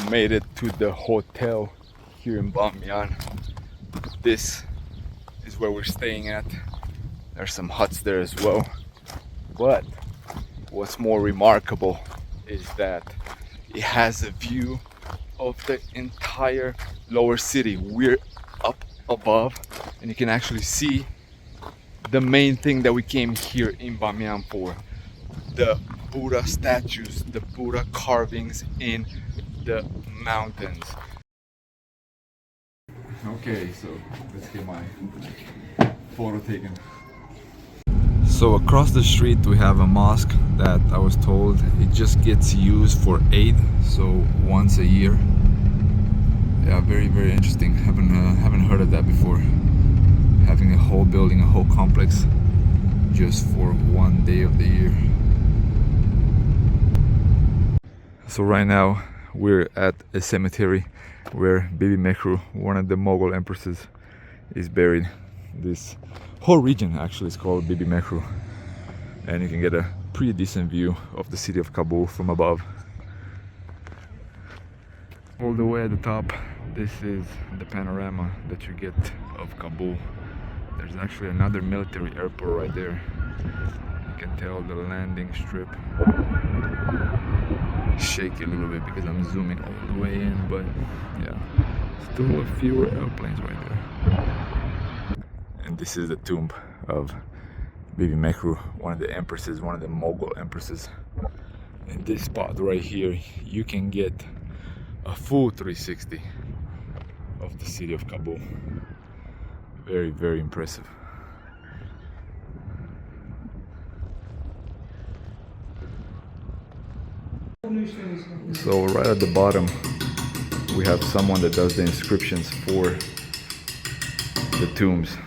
made it to the hotel here in Bamyan. This is where we're staying at. There's some huts there as well. But what's more remarkable is that it has a view of the entire lower city. We're up above and you can actually see the main thing that we came here in Bamyan for. The Buddha statues, the Buddha carvings in the mountains. Okay, so let's get my photo taken. So across the street we have a mosque that I was told it just gets used for Eid, so once a year. Yeah, very interesting. Haven't heard of that before. Having a whole building, a whole complex, just for one day of the year. So right now we're at a cemetery where Bibi Mahru, one of the Mughal empresses, is buried. This whole region actually is called Bibi Mahru, and you can get a pretty decent view of the city of Kabul from above. All the way at the top, this is the panorama that you get of Kabul. There's actually another military airport right there. You can tell the landing strip. Shaky a little bit because I'm zooming all the way in, but yeah, still a few airplanes right there. And this is the tomb of Bibi Mahru, one of the empresses, one of the Mughal empresses. In this spot right here, you can get a full 360 of the city of Kabul. Very impressive. So right at the bottom we have someone that does the inscriptions for the tombs.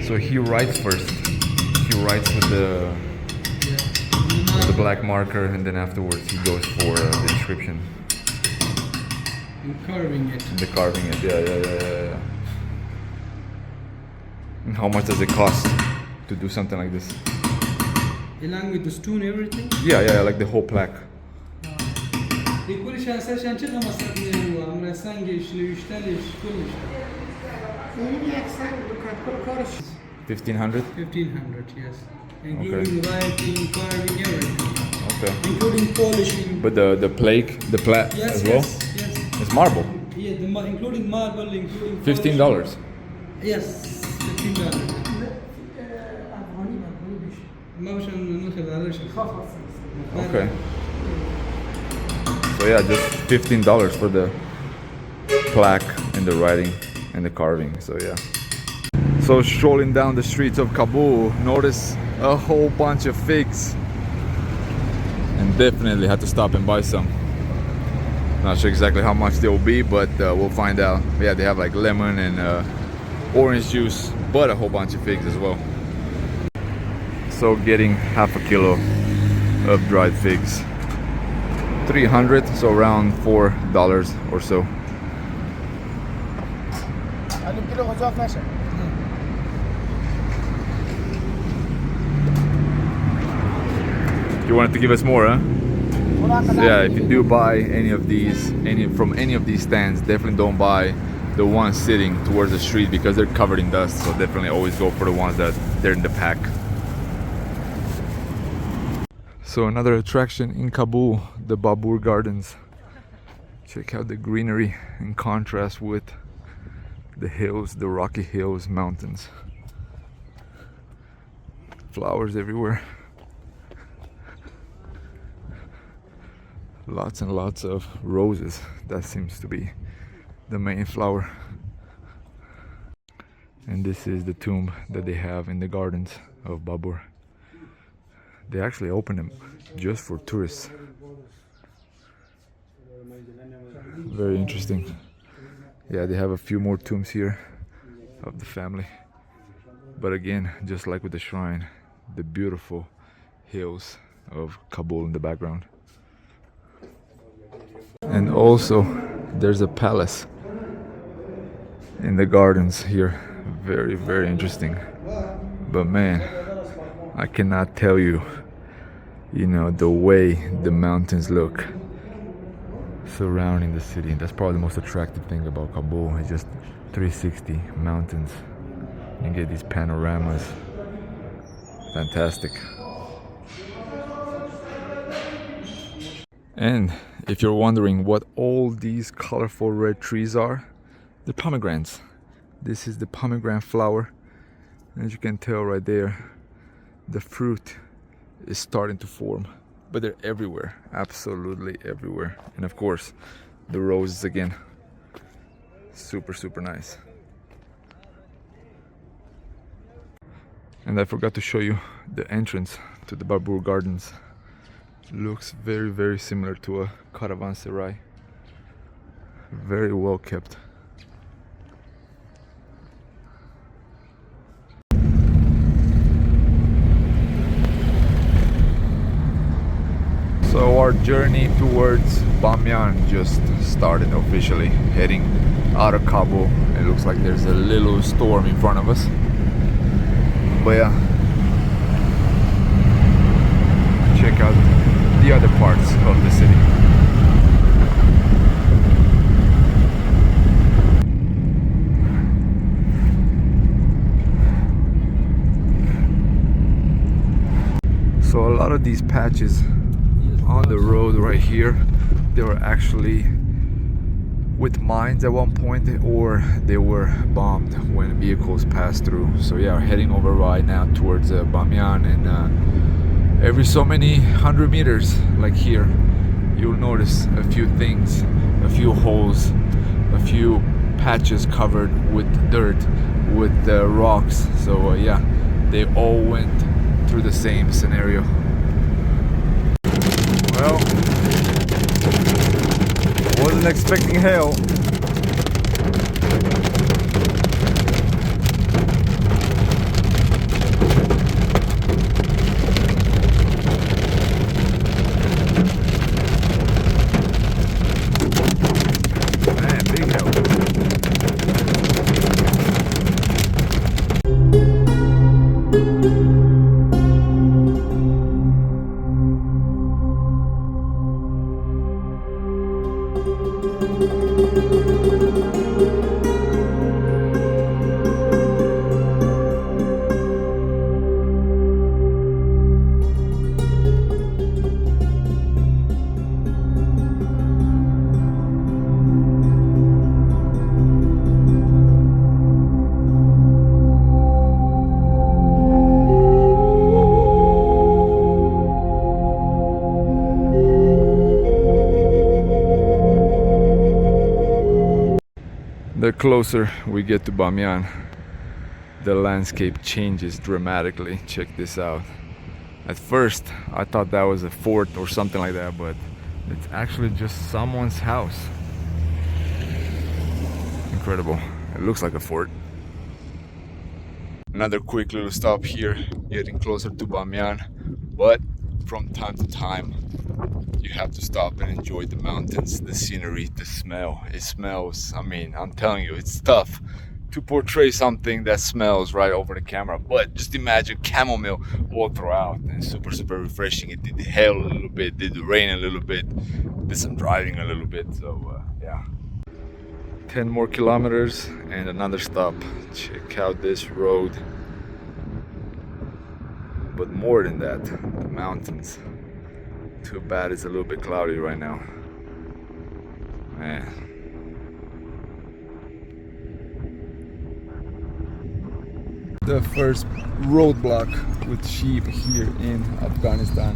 So he writes first. He writes with the black marker, and then afterwards he goes for the inscription. And carving it. The carving it, yeah. And how much does it cost to do something like this? Along with the stone, everything? Yeah, like the whole plaque. بكل شيء أساسا عن كذا مصدقني هو عمره سانجيش ليشتلش كلش. 1500? 1500, yes. Including Okay. writing, carving, everything. Okay. Including polishing. But the plaque Yes, as well? yes. It's marble. Yeah, including marble, including $15. Yes, $15. Okay. So yeah, just $15 for the plaque and the writing and the carving. So yeah. So strolling down the streets of Kabul, notice a whole bunch of figs, and definitely had to stop and buy some. Not sure exactly how much they will be, but we'll find out. Yeah, they have like lemon and orange juice, but a whole bunch of figs as well. So getting half a kilo of dried figs, 300, so around $4 or so. You wanted to give us more, huh? Yeah, if you do buy any of these, from any of these stands, definitely don't buy the ones sitting towards the street because they're covered in dust. So definitely always go for the ones that they're in the pack. So another attraction in Kabul, the Babur Gardens. Check out the greenery in contrast with the hills, the rocky hills, mountains. Flowers everywhere. Lots and lots of roses. That seems to be the main flower. And this is the tomb that they have in the gardens of Babur. They actually open them just for tourists. Very interesting. Yeah, they have a few more tombs here of the family. But again, just like with the shrine, the beautiful hills of Kabul in the background. And also there's a palace in the gardens here. Very, very interesting. But man, I cannot tell you, you know, the way the mountains look surrounding the city. That's probably the most attractive thing about Kabul. It's just 360 mountains. You get these panoramas. Fantastic. And if you're wondering what all these colorful red trees are, they're pomegranates. This is the pomegranate flower. As you can tell right there, the fruit is starting to form, but they're everywhere, absolutely everywhere. And of course, the roses again, super, super nice. And I forgot to show you the entrance to the Babur Gardens. Looks very, very similar to a caravanserai. Very well kept. So our journey towards Bamyan just started officially, heading out of Kabul. It looks like there's a little storm in front of us. But yeah, check out the other parts of the city. So a lot of these patches on the road right here, they were actually with mines at one point, or they were bombed when vehicles passed through. So yeah, we're heading over right now towards Bamyan, and every so many 100 meters, like here, you'll notice a few things, a few holes, a few patches covered with dirt, with rocks. So yeah, they all went through the same scenario. Well, wasn't expecting hail. Man, big hail. The closer we get to Bamyan, the landscape changes dramatically. Check this out. At first, I thought that was a fort or something like that, but it's actually just someone's house. Incredible. It looks like a fort. Another quick little stop here, getting closer to Bamyan, but from time to time you have to stop and enjoy the mountains, the scenery, the smell. It smells, I mean, I'm telling you, it's tough to portray something that smells right over the camera, but just imagine chamomile all throughout, and super, super refreshing. It did hail a little bit, did rain a little bit, did some driving a little bit. So yeah, 10 more kilometers and another stop. Check out this road. But more than that, the mountains. Too bad it's a little bit cloudy right now. Man. The first roadblock with sheep here in Afghanistan.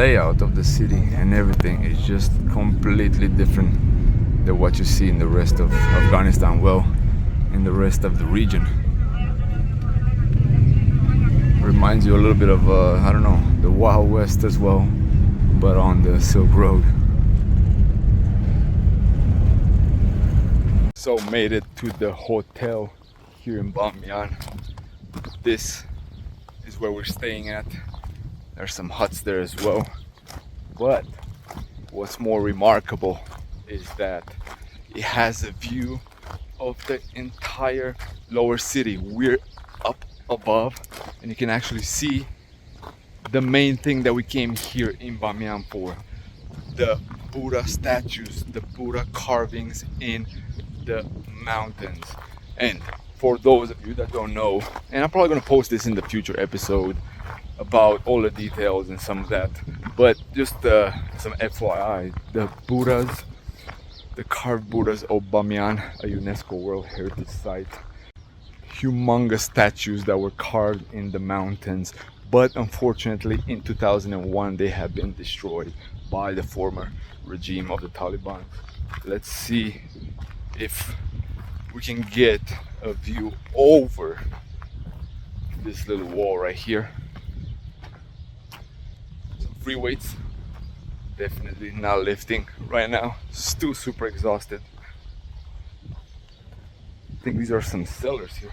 layout of the city and everything is just completely different than what you see in the rest of Afghanistan, well, in the rest of the region. Reminds you a little bit of I don't know, the Wild West as well, but on the Silk Road. So made it to the hotel here in Bamyan. This is where we're staying at. There's some huts there as well, but what's more remarkable is that it has a view of the entire lower city. We're up above and you can actually see the main thing that we came here in Bamyan for, the Buddha statues, the Buddha carvings in the mountains. And for those of you that don't know, and I'm probably gonna post this in the future episode about all the details and some of that, but just some FYI, the Buddhas, the carved Buddhas of Bamyan, a UNESCO World Heritage Site, humongous statues that were carved in the mountains, but unfortunately in 2001 they have been destroyed by the former regime of the Taliban. Let's see if we can get a view over this little wall right here. Some free weights, definitely not lifting right now, still super exhausted. I think these are some cellars here.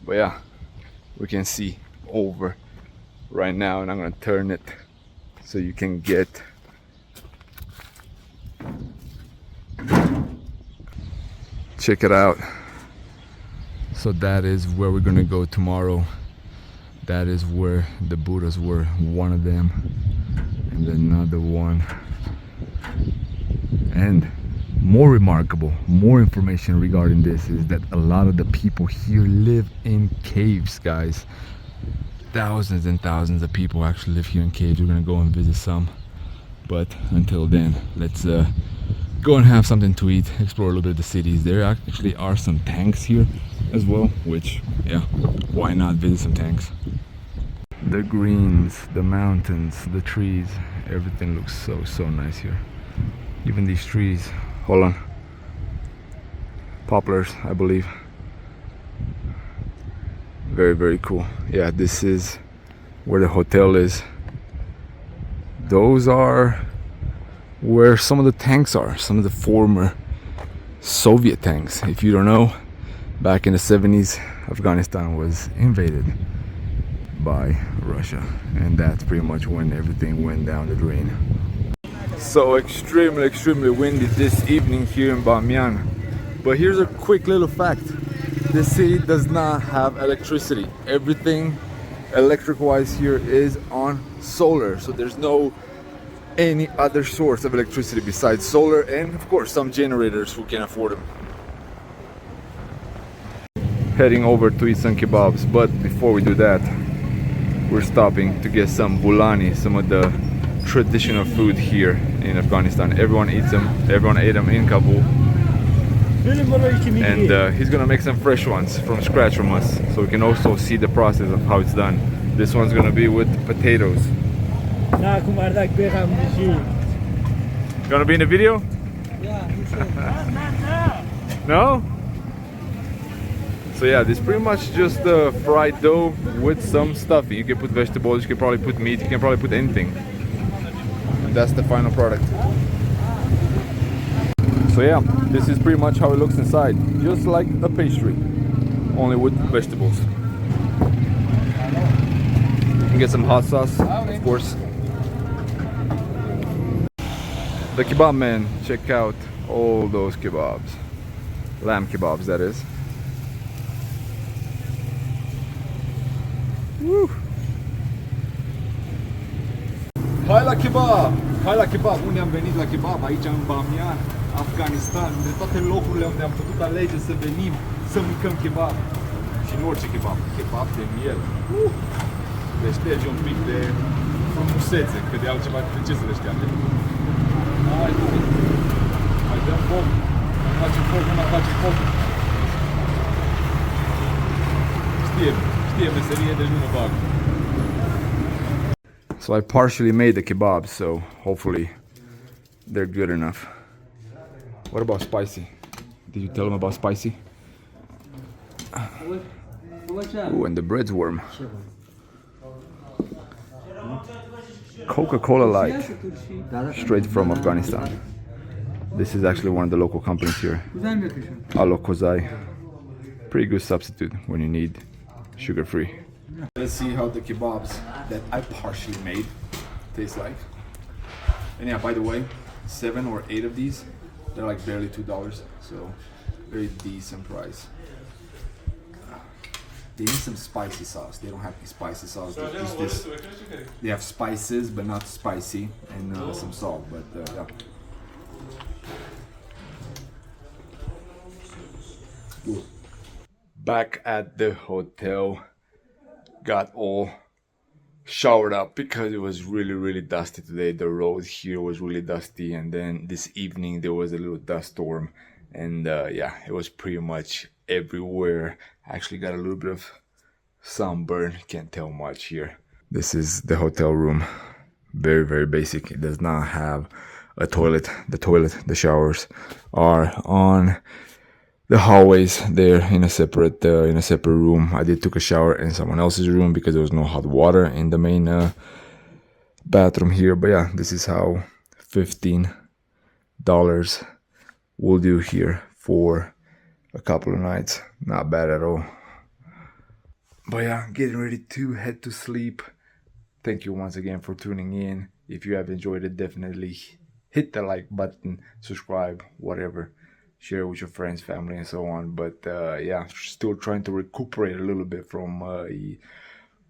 But yeah, we can see over right now, and I'm gonna turn it so you can get check it out. So that is where we're gonna go tomorrow. That is where the Buddhas were, one of them and another one. And more remarkable, more information regarding this is that a lot of the people here live in caves, guys. Thousands and thousands of people actually live here in caves. We're gonna go and visit some, but until then, let's go and have something to eat, explore a little bit of the cities. There actually are some tanks here as well, which, yeah, why not visit some tanks? The greens, the mountains, the trees, everything looks so nice here. Even these trees, hold on, poplars, I believe. Very cool. Yeah, this is where the hotel is. Those are where some of the tanks are, some of the former Soviet tanks. If you don't know, back in the 70s, Afghanistan was invaded by Russia, and that's pretty much when everything went down the drain. So extremely windy this evening here in Bamyan. But here's a quick little fact. This city does not have electricity. Everything electric wise here is on solar, so there's no any other source of electricity besides solar, and of course some generators who can afford them. Heading over to eat some kebabs, but before we do that, we're stopping to get some bulani, some of the traditional food here in Afghanistan. Everyone eats them, everyone ate them in Kabul, and he's gonna make some fresh ones from scratch from us, so we can also see the process of how it's done. This one's gonna be with potatoes. Gonna be in the video? Yeah. No? So yeah, this is pretty much just fried dough with some stuffing. You can put vegetables, you can probably put meat, you can probably put anything. And that's the final product. So yeah, this is pretty much how it looks inside. Just like a pastry, only with vegetables. You can get some hot sauce, of course. The kebab man, check out all those kebabs. Lamb kebabs, that is. Woo! Hai la kebab! Unde am venit la kebab? Aici în Bamyan, Afghanistan, de toate locurile unde am putut alege să venim să mâncăm kebab. Și nu orice kebab, kebab de miel. Le ștergi un pic de frumusețe, că de altceva de ce să le șteargă? Mai dăm foc, mai facem foc, nu mai facem foc. Știe So I partially made the kebabs, so hopefully they're good enough. What about spicy? Did you tell them about spicy? Ooh, and the bread's warm. Coca-Cola Light, straight from Afghanistan. This is actually one of the local companies here. Alo Kozai. Pretty good substitute when you need sugar-free. Let's see how the kebabs that I partially made taste like. And yeah, by the way, 7 or 8 of these, they're like barely $2, so very decent price. They need some spicy sauce. They don't have any spicy sauce. They have spices, but not spicy, and some salt. But yeah. Ooh. Back at the hotel, got all showered up because it was really dusty today. The road here was really dusty, and then this evening there was a little dust storm, and yeah, it was pretty much everywhere. Actually got a little bit of sunburn, can't tell much here. This is the hotel room, very basic. It does not have a toilet. The showers are on the hallways there in a separate room. I did took a shower in someone else's room because there was no hot water in the main bathroom here. But yeah, this is how $15 will do here for a couple of nights. Not bad at all. But yeah, getting ready to head to sleep. Thank you once again for tuning in. If you have enjoyed it, definitely hit the like button, subscribe, whatever. Share with your friends, family, and so on. But yeah, still trying to recuperate a little bit from a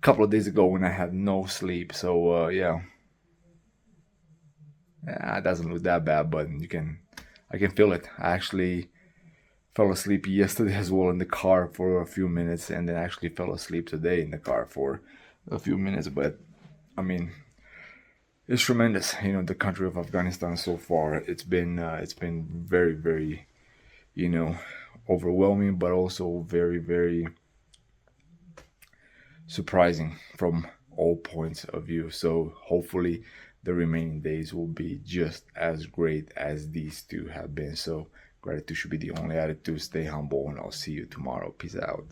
couple of days ago when I had no sleep. So yeah, it doesn't look that bad, but I can feel it. I actually fell asleep yesterday as well in the car for a few minutes, and then actually fell asleep today in the car for a few minutes. But I mean, it's tremendous. You know, the country of Afghanistan so far, it's been very overwhelming, but also very surprising from all points of view. So hopefully the remaining days will be just as great as these two have been. So gratitude should be the only attitude. Stay humble, and I'll see you tomorrow. Peace out.